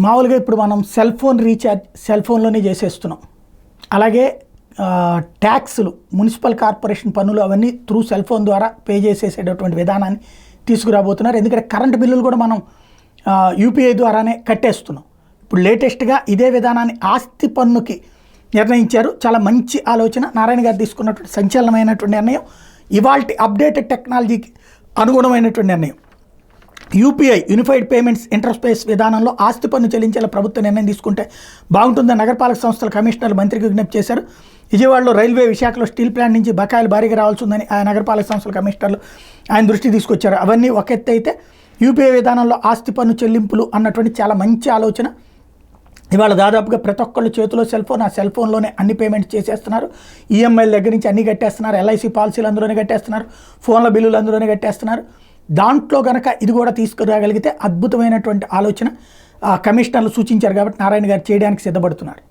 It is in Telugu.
మామూలుగా ఇప్పుడు మనం సెల్ ఫోన్ రీఛార్జ్ సెల్ ఫోన్లోనే చేసేస్తున్నాం. అలాగే ట్యాక్సులు, మున్సిపల్ కార్పొరేషన్ పన్నులు అవన్నీ త్రూ సెల్ ఫోన్ ద్వారా పే చేసేసేటటువంటి విధానాన్ని తీసుకురాబోతున్నారు. ఎందుకంటే కరెంటు బిల్లులు కూడా మనం యూపీఐ ద్వారానే కట్టేస్తున్నాం. ఇప్పుడు లేటెస్ట్గా ఇదే విధానాన్ని ఆస్తి పన్నుకి నిర్ణయించారు. చాలా మంచి ఆలోచన. నారాయణ గారు తీసుకున్నటువంటి సంచలనమైనటువంటి నిర్ణయం, ఇవాల్టి అప్డేటెడ్ టెక్నాలజీకి అనుగుణమైనటువంటి నిర్ణయం. యూపీఐ యూనిఫైడ్ పేమెంట్స్ ఇంటర్ఫేస్ విధానంలో ఆస్తి పన్ను చెల్లించేలా ప్రభుత్వం నిర్ణయం తీసుకుంటే బాగుంటుందని నగరపాలక సంస్థల కమిషనర్లు మంత్రికి విజ్ఞప్తి చేశారు. విజయవాడలో రైల్వే, విశాఖలో స్టీల్ ప్లాంట్ నుంచి బకాయిలు భారీగా రావాల్సి ఉందని ఆ నగరపాలక సంస్థల కమిషనర్లు ఆయన దృష్టికి తీసుకొచ్చారు. అవన్నీ ఒక ఎత్తు అయితే యూపీఐ విధానంలో ఆస్తి పన్ను చెల్లింపులు అన్నటువంటి చాలా మంచి ఆలోచన. ఇవాళ దాదాపుగా ప్రతి ఒక్కళ్ళు చేతిలో సెల్ ఫోన్, ఆ సెల్ ఫోన్లోనే అన్ని పేమెంట్స్ చేసేస్తున్నారు. ఈఎంఐల దగ్గర నుంచి అన్నీ కట్టేస్తున్నారు. ఎల్ఐసి పాలసీలు అందులోనే కట్టేస్తున్నారు. ఫోన్ల బిల్లులు అందులోనే కట్టేస్తున్నారు. దాంట్లో కనుక ఇది కూడా తీసుకురాగలిగితే అద్భుతమైనటువంటి ఆలోచన కమిషనర్లు సూచించారు. కాబట్టి నారాయణ గారు చేయడానికి సిద్ధపడుతున్నారు.